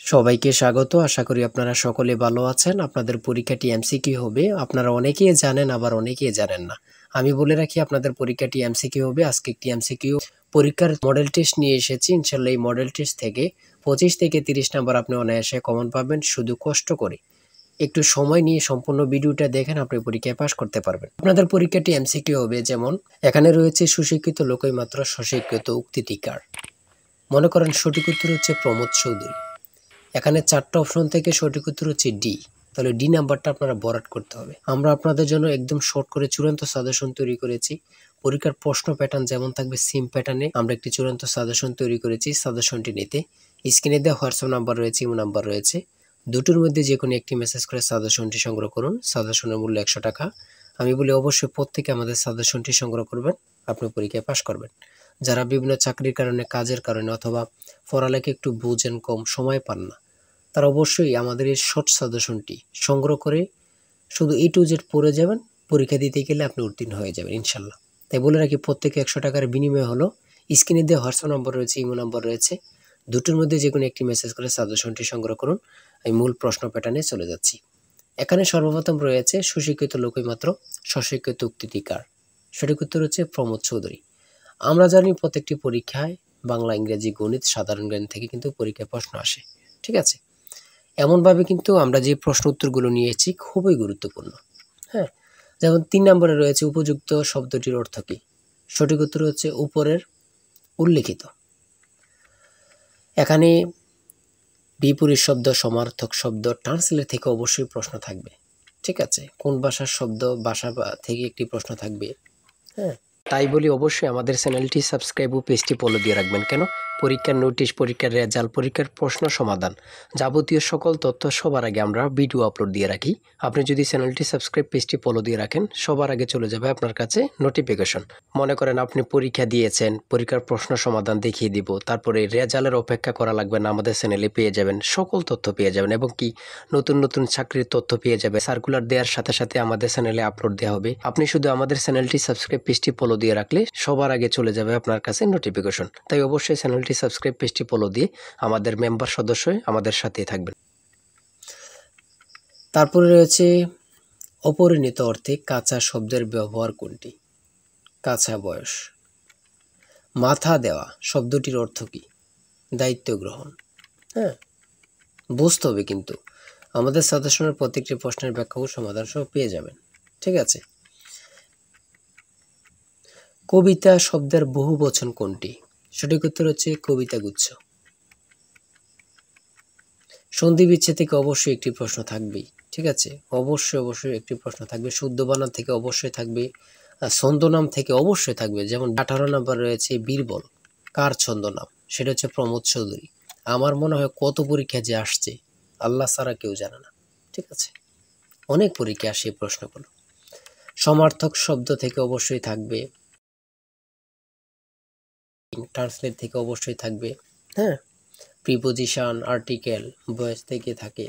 সবাইকে স্বাগত। আশা করি আপনারা সকলে ভালো আছেন। আপনাদের পরীক্ষাটি এমসিকিউ হবে। আপনারা অনেকেই জানেন, আবার অনেকেই জানেন না। আমি বলে রাখি আপনাদের পরীক্ষাটি এমসিকিউ হবে। আজকে একটি এমসিকিউ পরীক্ষার মডেল টেস্ট নিয়ে এসেছি। ইনশাআল্লাহ এই মডেল টেস্ট থেকে 25 থেকে 30 নাম্বার আপনি অনায়াসে কমন পাবেন। শুধু কষ্ট করে একটু সময় নিয়ে সম্পূর্ণ ভিডিওটা দেখেন, আপনি পরীক্ষায় পাস করতে পারবেন। আপনাদের পরীক্ষাটি এমসিকিউ হবে, যেমন এখানে রয়েছে সুশিক্ষিত লোকই মাত্র স্বশিক্ষিত উক্তিটিকার। মনে করেন সঠিক উত্তর হচ্ছে প্রমোদ চৌধুরী। এখানে 4টা অপশন থেকে সঠিক উত্তর হচ্ছে ডি। তাহলে ডি নাম্বারটা আপনারা ভরাট করতে হবে। আমরা আপনাদের জন্য একদম শর্ট করে চূড়ান্ত সাজেশন তৈরি করেছি। পরীক্ষার প্রশ্ন প্যাটার্ন যেমন থাকবে সেম প্যাটার্নে আমরা একটি চূড়ান্ত সাজেশন তৈরি করেছি। সাজেশনটি নিতে স্ক্রিনে দেওয়া হোয়াটসঅ্যাপ নাম্বার রয়েছে, ইমো নাম্বার রয়েছে। দুটোর মধ্যে যে কোনো একটি মেসেজ করে সাজেশনটি সংগ্রহ করুন। সাজেশনের মূল্য 100 টাকা। আমি বলি অবশ্যই প্রত্যেকে আমাদের সাজেশনটি সংগ্রহ করবেন, আপনি পরীক্ষায় পাস করবেন। যারা বিভিন্ন চাকরির কারণে, কাজের কারণে অথবা পড়ালেখা একটু বুঝেন, কম সময় পান না, তারা অবশ্যই আমাদের এই শর্ট সাজেশনটি সংগ্রহ করে শুধু A to Z পড়ে যাবেন। পরীক্ষা দিতে গেলে আপনি উত্তীর্ণ হয়ে যাবেন ইনশাল্লাহ। তাই বলে রাখি প্রত্যেকে 100 টাকার বিনিময় হলো। স্ক্রিনে দেওয়া হোয়াটসঅ্যাপ নম্বর রয়েছে, ইমো নাম্বার রয়েছে। দুটোর মধ্যে যে কোনো একটি মেসেজ করে সাজেশনটি সংগ্রহ করুন। আমি মূল প্রশ্ন প্যাটার্নে চলে যাচ্ছি। এখানে সর্বপ্রথম রয়েছে সুশিক্ষিত লোকই মাত্র স্বশিক্ষিত উক্তিটিকার। সঠিক উত্তর হচ্ছে প্রমোদ চৌধুরী। আমরা জানি প্রত্যেকটি পরীক্ষায় বাংলা, ইংরেজি, গণিত, সাধারণ জ্ঞান থেকে কিন্তু পরীক্ষায় প্রশ্ন আসে। ঠিক আছে, এমনভাবে কিন্তু আমরা যে প্রশ্ন উত্তরগুলো নিয়েছি খুবই গুরুত্বপূর্ণ। হ্যাঁ, যেমন 3 নম্বরে রয়েছে উপযুক্ত শব্দটির অর্থ কী। সঠিক উত্তর হচ্ছে উপরের উল্লেখিত। এখানে বিপরীত শব্দ, সমার্থক শব্দ, ট্রান্সলেট থেকে অবশ্যই প্রশ্ন থাকবে। ঠিক আছে, কোন ভাষার শব্দ, ভাষা থেকে একটি প্রশ্ন থাকবে। হ্যাঁ, তাই বলি অবশ্যই আমাদের চ্যানেলটি সাবস্ক্রাইব ও পেজটি ফলো দিয়ে রাখবেন। কেন? পরীক্ষার নোটিশ, পরীক্ষার রেজাল্ট, পরীক্ষার প্রশ্ন সমাধান, যাবতীয় সকল তথ্য সবার আগে আমরা ভিডিও আপলোড দিয়ে রাখি। আপনি যদি চ্যানেলটি সাবস্ক্রাইব, পেজটি ফলো দিয়ে রাখেন, সবার আগে চলে যাবে আপনার কাছে নোটিফিকেশন। মনে করেন আপনি পরীক্ষা দিয়েছেন, পরীক্ষার প্রশ্ন সমাধান দেখিয়ে দিব, তারপরে রেজাল্টের অপেক্ষা করা লাগবে না, আমাদের চ্যানেলে পেয়ে যাবেন, সকল তথ্য পেয়ে যাবেন। এবং কি নতুন নতুন চাকরির তথ্য পেয়ে যাবে। সার্কুলার দেওয়ার সাথে সাথে আমাদের চ্যানেলে আপলোড দেওয়া হবে। আপনি শুধু আমাদের চ্যানেলটি সাবস্ক্রাইব, পেজটি ফলো দিয়ে রাখলে সবার আগে চলে যাবে আপনার কাছে নোটিফিকেশন। তাই অবশ্যই চ্যানেলটি সাবস্ক্রাইব, পেজটি ফলো দিয়ে আমাদের মেম্বার সদস্য হয়ে আমাদের সাথেই থাকবেন। তারপরে রয়েছে অপরিণত অর্থে কাঁচা শব্দের ব্যবহার কোনটি? কাঁচা বয়স। মাথা দেওয়া শব্দটির অর্থ কী? দায়িত্ব গ্রহণ। হ্যাঁ, বুঝতে হবে কিন্তু আমাদের সাজেশনের প্রত্যেকটি প্রশ্নের ব্যাখ্যা ও সমাধান সহ পেয়ে যাবেন। ঠিক আছে, কবিতা শব্দের বহু বচন কোনটি? সঠিক উত্তর হচ্ছে কবিতা গুচ্ছ। সন্ধি বিচ্ছেদ থেকে অবশ্যই একটি প্রশ্ন থাকবেই। ঠিক আছে, অবশ্যই একটি প্রশ্ন থাকবে। শুদ্ধ বানান থেকে অবশ্যই থাকবে। ছন্দনাম থেকে অবশ্যই থাকবে। যেমন 18 নম্বর রয়েছে বীরবল, কার ছন্দনাম? সেটা হচ্ছে প্রমোদ চৌধুরী। আমার মনে হয় কত পরীক্ষা যে আসছে আল্লাহ ছাড়া কেউ জানে না। ঠিক আছে, অনেক পরীক্ষা আসে এই প্রশ্নগুলো। সমার্থক শব্দ থেকে অবশ্যই থাকবে। ট্রান্সলেট থেকে অবশ্যই থাকবে। হ্যাঁ, প্রিপোজিশন, আর্টিকেল, ভয়েস থেকে থাকে।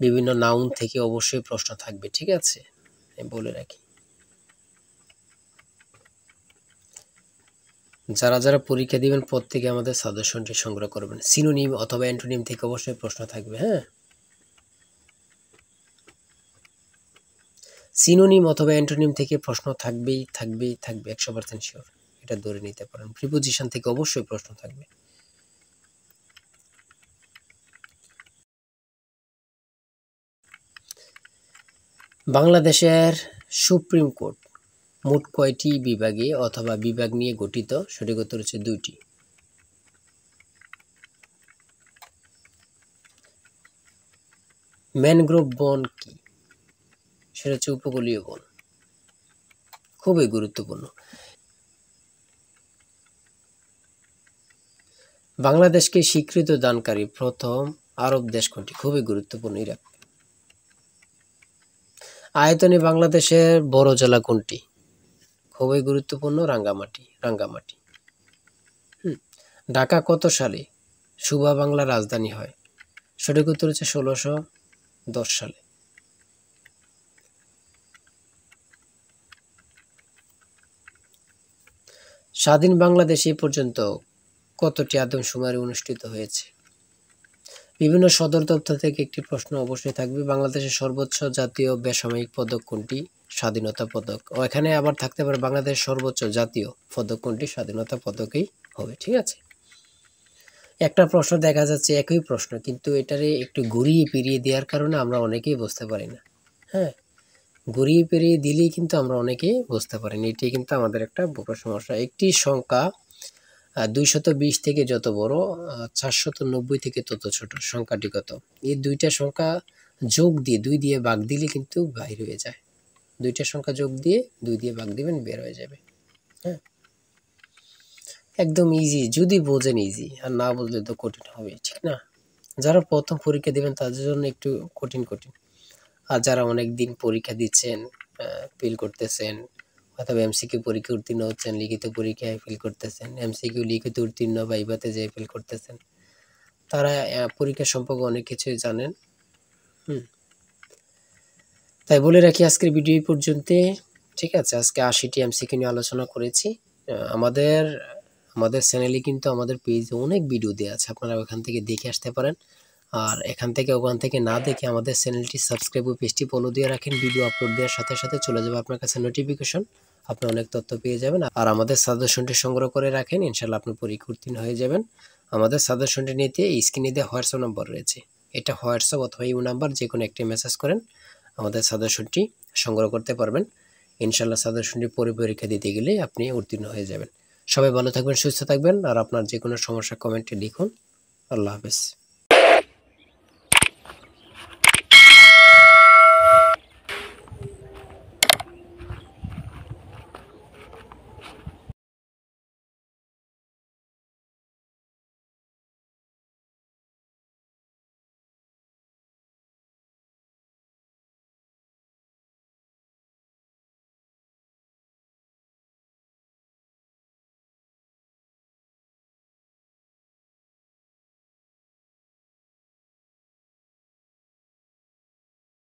বিভিন্ন নাউন থেকে অবশ্যই প্রশ্ন থাকবে। ঠিক আছে, আমি বলে রাখি। যারা যারা পরীক্ষা দিবেন প্রত্যেকে আমাদের সাজেশনটি সংগ্রহ করবেন। সিনোনিম অথবা অ্যান্টোনিম থেকে অবশ্যই প্রশ্ন থাকবে। হ্যাঁ, সিনোনিম অথবা অ্যান্টোনিম থেকে প্রশ্ন থাকবে 100% শিওর, এটা ধরে নিতে পারেন। প্রিপোজিশন থেকে অবশ্যই প্রশ্ন থাকবে। বাংলাদেশের সুপ্রিম কোর্ট মোট কয়টি বিভাগে অথবা বিভাগ নিয়ে গঠিত? সঠিক উত্তর হচ্ছে 2টি। ম্যানগ্রোভ বন কি? সেটা হচ্ছে উপকূলীয় বন। খুবই গুরুত্বপূর্ণ। বাংলাদেশকে স্বীকৃতি দানকারী প্রথম আরব দেশ কোনটি? খুবই গুরুত্বপূর্ণ, ইরাক। আয়তনে বাংলাদেশের বড় জেলা কোনটি? খুবই গুরুত্বপূর্ণ, রাঙ্গামাটি। ঢাকা কত সালে সুবা বাংলার রাজধানী হয়? সঠিক উত্তর হচ্ছে 1610 সালে। স্বাধীন বাংলাদেশ এ পর্যন্ত কতটি আদমশুমারি অনুষ্ঠিত হয়েছে? বিভিন্ন সদর দপ্তর থেকে একটি প্রশ্ন অবশ্যই থাকবে। বাংলাদেশের সর্বোচ্চ জাতীয় বেসামরিক পদক কোনটি? স্বাধীনতা পদক। ও এখানে আবার থাকতে পারে বাংলাদেশের সর্বোচ্চ জাতীয় পদক কোনটি? স্বাধীনতা পদকই হবে। ঠিক আছে, একটা প্রশ্ন দেখা যাচ্ছে একই প্রশ্ন, কিন্তু এটারে একটু ঘুরিয়ে ফিরিয়ে দেওয়ার কারণে আমরা অনেকেই বুঝতে পারি না। হ্যাঁ, ঘুরিয়ে ফিরিয়ে দিলেই কিন্তু আমরা অনেকেই বুঝতে পারি না। এটি কিন্তু আমাদের একটা বড় সমস্যা। একটি সংখ্যা 220 থেকে যত বড়, 490 থেকে তত ছোট, সংখ্যাটি কত? এই দুইটা সংখ্যা যোগ দিয়ে 2 দিয়ে ভাগ দিলে কিন্তু বাইর হয়ে যায়। দুইটা সংখ্যা যোগ দিয়ে 2 দিয়ে ভাগ দিবেন, বের হয়ে যাবে। হ্যাঁ, একদম ইজি, যদি বোঝেন ইজি, আর না বুঝলে তো কঠিন হবে, ঠিক না? যারা প্রথম পরীক্ষা দিবেন তাদের জন্য একটু কঠিন কঠিন, আর যারা অনেক দিন পরীক্ষা দিচ্ছেন, ফেল করতেছেন, অথবা এমসিকিউ পরীক্ষা উত্তীর্ণ হচ্ছেন, লিখিত পরীক্ষায় ফেল করতেছেন, এমসিকিউ লিখিত উত্তীর্ণ বা ভাইভাতে যেয়ে ফেল করতেছেন, তারা পরীক্ষা সম্পর্কে অনেক কিছুই জানেন। তাই বলে রাখি আজকের ভিডিও এই পর্যন্ত। ঠিক আছে, আজকে 80টি এমসিকিউ নিয়ে আলোচনা করেছি। আমাদের আমাদের চ্যানেলে কিন্তু আমাদের পেজে অনেক ভিডিও দেওয়া আছে, আপনারা ওখান থেকে দেখে আসতে পারেন। আর এখান থেকে ওখান থেকে না দেখে আমাদের চ্যানেলটি সাবস্ক্রাইব ও পেজটি ফলো দিয়ে রাখেন। ভিডিও আপলোড দেওয়ার সাথে সাথে চলে যাবে আপনার কাছে নোটিফিকেশন, আপনি অনেক তথ্য পেয়ে যাবেন। আর আমাদের সাজেশনটি সংগ্রহ করে রাখেন, ইনশাল্লাহ আপনি পরীক্ষা উত্তীর্ণ হয়ে যাবেন। আমাদের সাজেশনটি নিতে স্ক্রিনে দেওয়া হোয়াটসঅ্যাপ নম্বর রয়েছে, এটা হোয়াটসঅ্যাপ অথবা ইউ নাম্বার যে কোনো একটি মেসেজ করেন, আমাদের সাজেশনটি সংগ্রহ করতে পারবেন। ইনশাল্লাহ সাজেশনটি পরীক্ষা দিতে গেলে আপনি উত্তীর্ণ হয়ে যাবেন। সবাই ভালো থাকবেন, সুস্থ থাকবেন, আর আপনার যে কোনো সমস্যা কমেন্টে লিখুন। আল্লাহ হাফেজ।